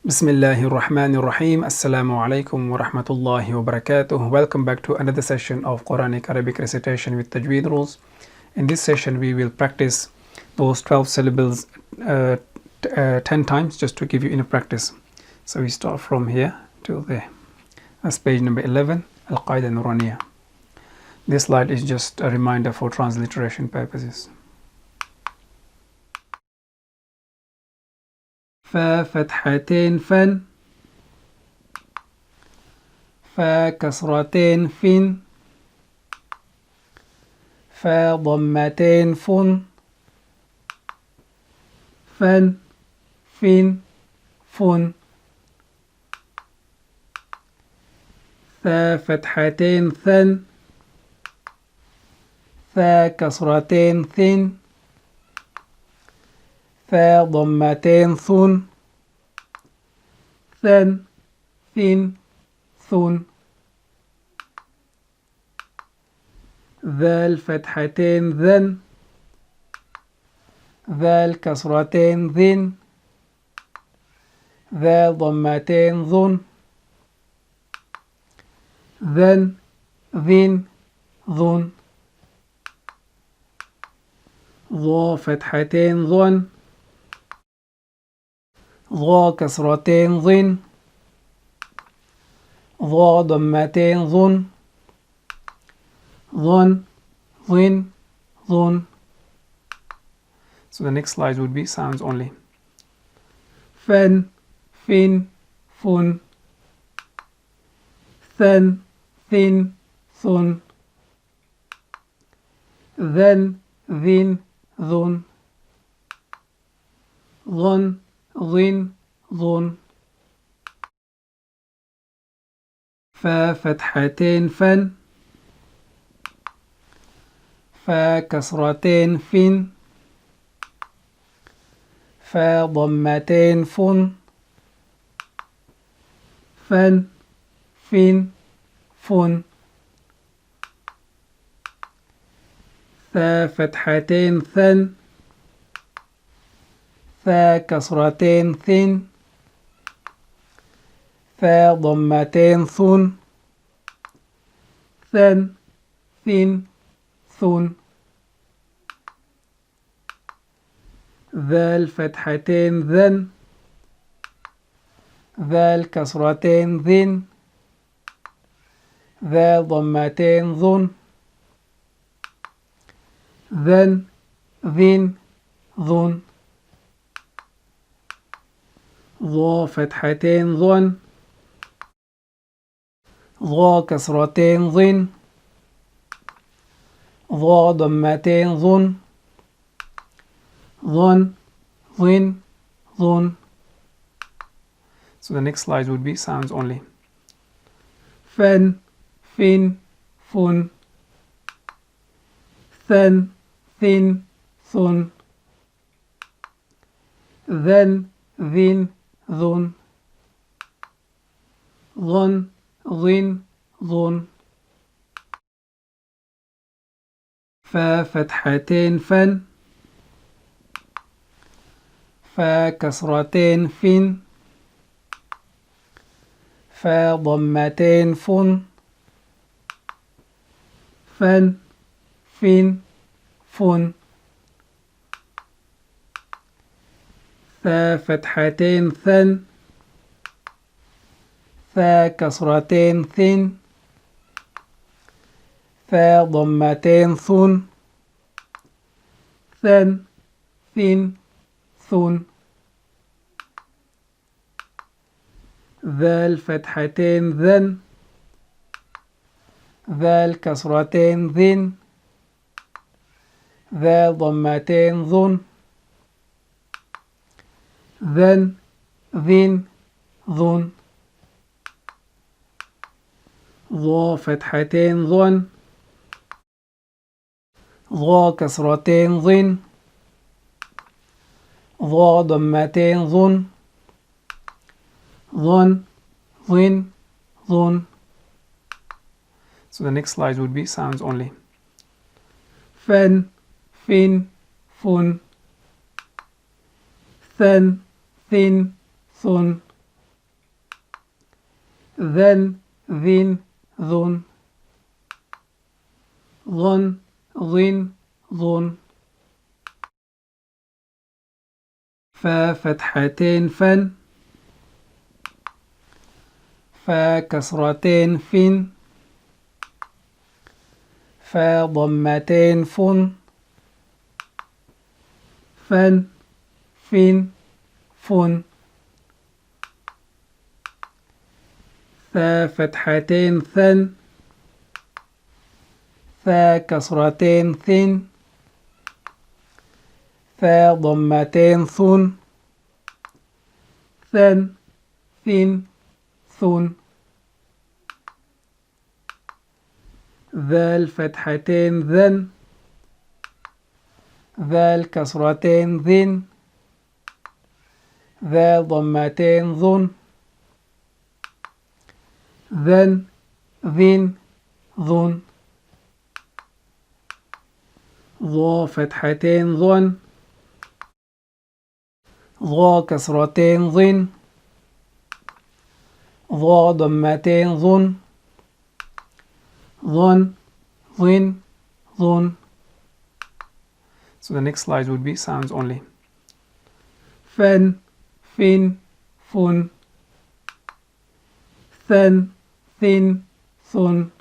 Bismillahir Rahmanir Rahim. Assalamu alaikum wa rahmatullahi wa barakatuh. Welcome back to another session of Quranic Arabic recitation with Tajweed rules. In this session, we will practice those 12 syllables 10 times just to give you enough practice. So we start from here till there. That's page number 11, Al-Qaida Nuraniya. This slide is just a reminder for transliteration purposes. فا فتحتين فن فا كسرتين فن فا ضمتين فن فن فن فن ثا فتحتين ثن ثا كسرتين ثن ثا ضمتين ثن ثن ثن ثن ذال فتحتين ذن ذال كسرتين ذن ذا ضمتين ظن ذن ذن ظن ضا فتحتين ظن ضا كسرتين ظن ضا ضمتين ظن ظن ظن ظن. So the next slides would be sounds only. فن فن فن ثن ثن ثن ذن ذن ذن ظن ظن ظن فا فتحتين فن فا كسرتين فن فا ضمتين فن فن فن فن ثا فتحتين ثن ثا كسرتين ثن ثا ضمتين ثن ثن ثن ثن ذال فتحتين ذن ذال كسرتين ذن ذا ضمتين ظن ذن ذن ظن ضا فتحتين ظن ضا كسرتين ظن ضا ضمتين ظن ظن ظن ظن. So the next slides would be sounds only. فن فن فن ثن ثن ثن ذن ذن ظن ظن ظن ظن فا فتحتين فن فا كسرتين فن فا ضمتين فن فن فن فن ثا فتحتين ثن ثا كسرتين ثن ثا ضمتين ثن ثن ثن ثن ذال فتحتين ذن ذال كسرتين ذن ذا ضمتين ظن ذن ذن ظن ضا فتحتين ظن ضا كسرتين ظن ضا ضمتين ظن ظن ظن ظن. So the next slides would be sounds only. فن فن فن ثن ثن ثن ذن ذين ذن ظن ظن ظن فا فتحتين فن فا كسرتين فن فا ضمتين فن فن فن فن ثا فتحتين ثن ثا كسرتين ثن ثا ضمتين ثن ثن ثن ثن ذا الفتحتين ذن ذا الكسرتين ذن ذا ضمتين ظن ذن ذن ظن ظا فتحتين ظن ظا كسرتين ظن ظا ضمتين ظن ظن ظن ظن. So the next slides would be sounds only. Fen, fin, fun. Then, thin, thun.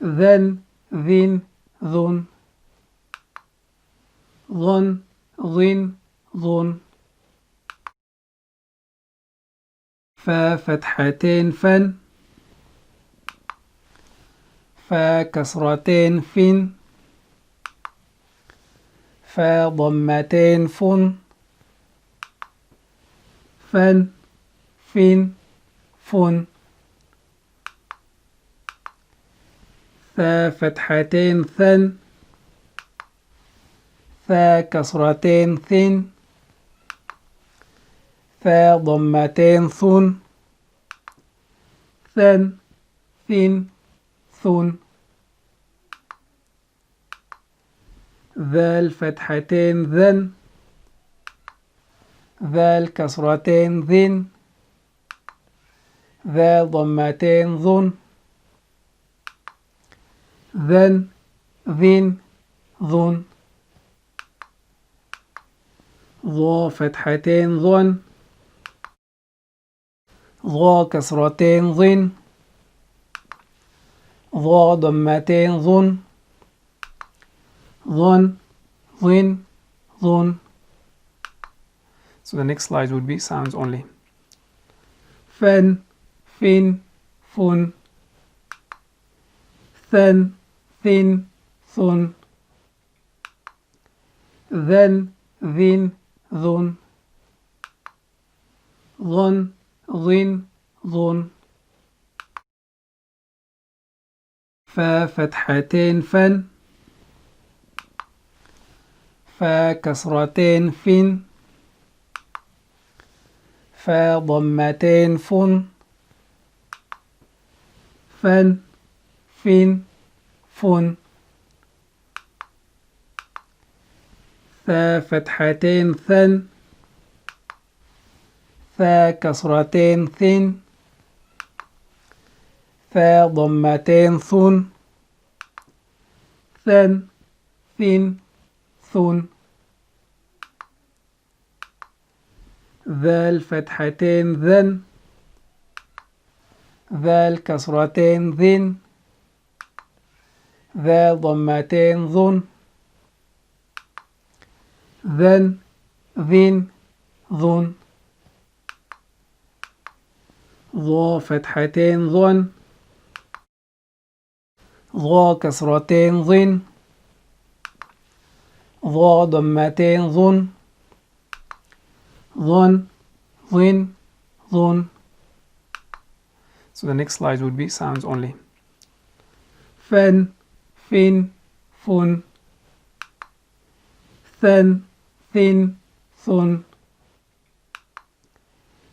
Then, thin, thun. ظن ظن ظن فا فتحتين فن فا كسرتين فن فا ضمتين فن فن فن فن ثا فتحتين ثن ثا كسرتين ثن ثا ضمتين ثن ثن ثن ثن ذا الفتحتين ذن ذا الكسرتين ذن ذا ضمتين ظن ذن ذن ظن ظا فتحتين ظن ظا كسرتين ظن ظا ضمتين ظن ظن ظن ظن. So the next slides would be sounds only. Fen, fin, fun. Then, thin, thun. Then, thin, ظن ظن ظن ظن فا فتحتين فن فا كسرتين فن فا ضمتين فن فن فن فن ثا فتحتين ثن ثا كسرتين ثن ثا ضمتين ثن ثن ثن ثن ذا الفتحتين ذن ذا الكسرتين ذن ذا ضمتين ظن ذن ذن ظن ظا فتحتين ظن ظا كسرتين ظن ظا ضمتين ظن ظن ظن ظن. So the next slides would be sounds only. Fen, fin, fun. Then, thin, thun.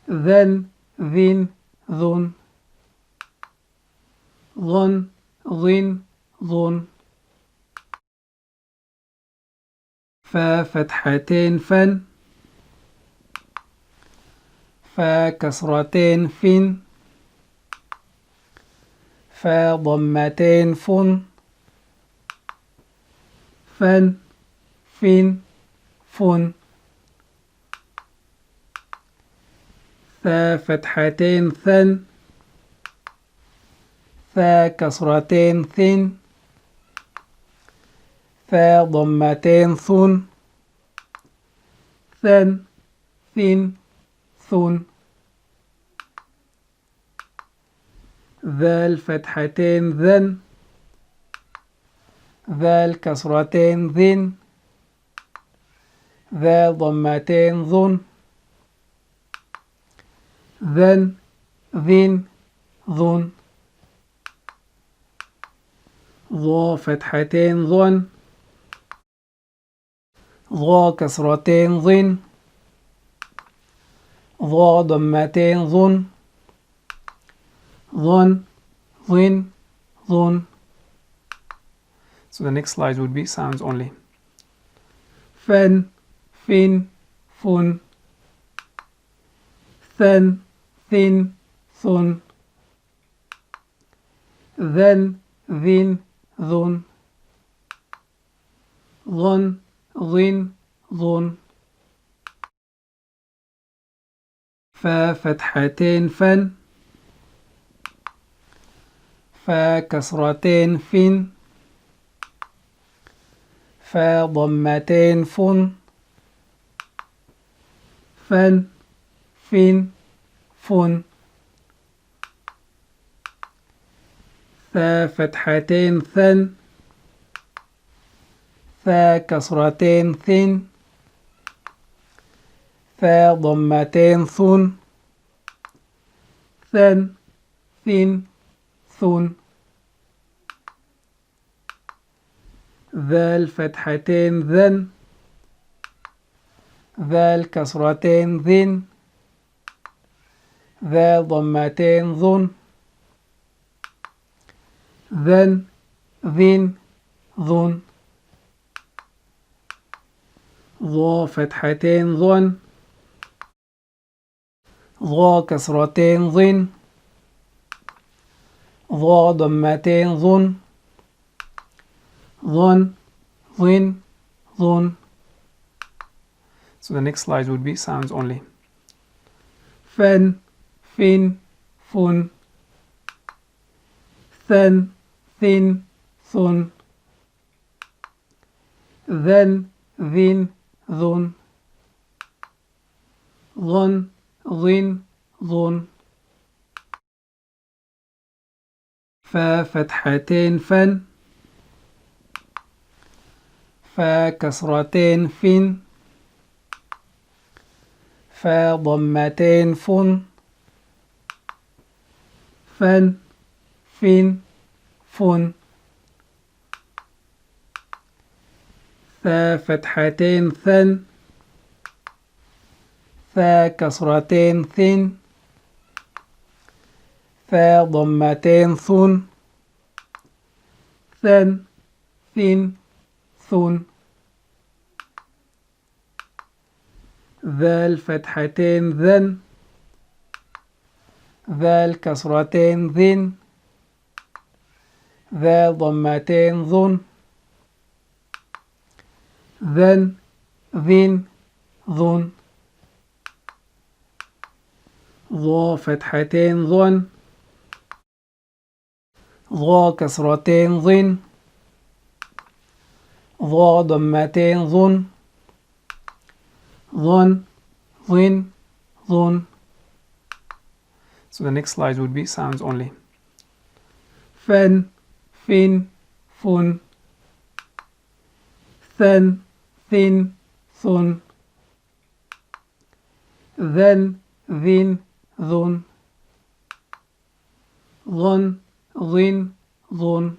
Then, thin, ظن ظن ظن ظن فا فتحتين فن فا كسرتين فين فا ضمتين فن فن فين فن ثا فتحتين ثن ثا كسرتين ثن ثا ضمتين ثن ثن ثن ثن ذا الفتحتين ذن ذا الكسرتين ذن ذا ضمتين ظن ذن ذن ظن ظا فتحتين ظن ظا كسرتين ظن ظا ضمتين ظن ظن ظن ظن. So the next slides would be sounds only. Fen, fin, fun. Then, thin, thun. Then, thin, thun. Dhun, dhin, dhun. فا فتحتين فن فا كسرتين فن فا ضمتين فن فن فن فن ثا فتحتين ثن ثا كسرتين ثن ثا ضمتين ثن ثن ثن ثن ذا الفتحتين ذن ذا الكسرتين ذن ذا ضمتين ظن ذن ذن ظن ظا فتحتين ظن ظا كسرتين ظن ظا ضمتين ظن ظن ظن ظن. So the next slides would be sounds only. Fen, fin, fun. Then, thin, thun. Then, thin, dhun. Dhun, dhin, dhun. فا فتحتين فن فا كسرتين فن فا ضمتين فن فن فن فن ثا فتحتين ثن ثا كسرتين ثن ثا ضمتين ثن ثن ثن ثن ذا الفتحتين ذن ذا الكسرتين ذن ذا ضمتين ظن ذن ذن ظن ظا فتحتين ظن ظا كسرتين ظن ظا ضمتين ظن ظن ظن ظن. So the next slides would be sounds only. Fen, fin, fun. Then, thin, thun. Then, thin, dhun. Dhun, dhin, dhun.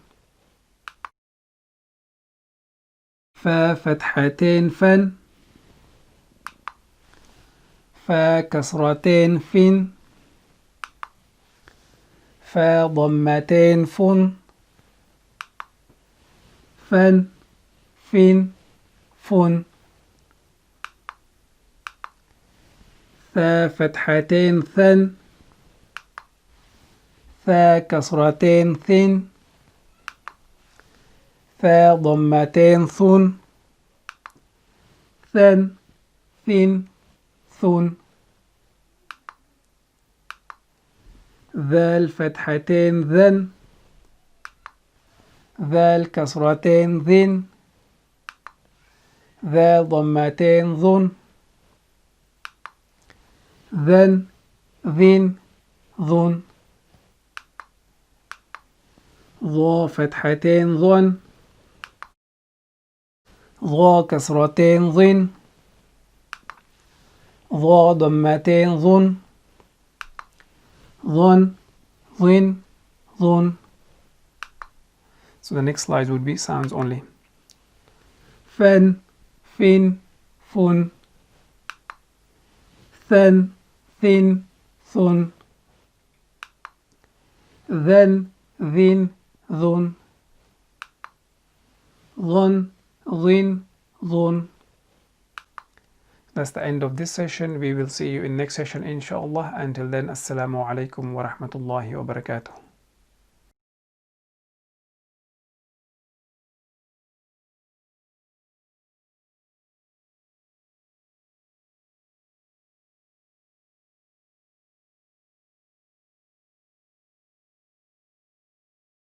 فا فتحتين فن فا كسرتين فن فا ضمتين فن فن فن فن ثا فتحتين ثن ثا كسرتين ثن ثا ضمتين ثن ثن ثن ثن ذا الفتحتين ذن ذا الكسرتين ذن ذا ضمتين ظن ذن ذن ظن ظا فتحتين ظن ظا كسرتين ظن ظا ضمتين ظن ظن ظن ظن. So the next slides would be sounds only. Fen, fin, fun. Then, thin, thun. Then, thin, thun. Dhun, dhin, dhun. That's the end of this session. We will see you in next session inshallah. Until then, assalamu alaikum wa rahmatullahi wa barakatuh.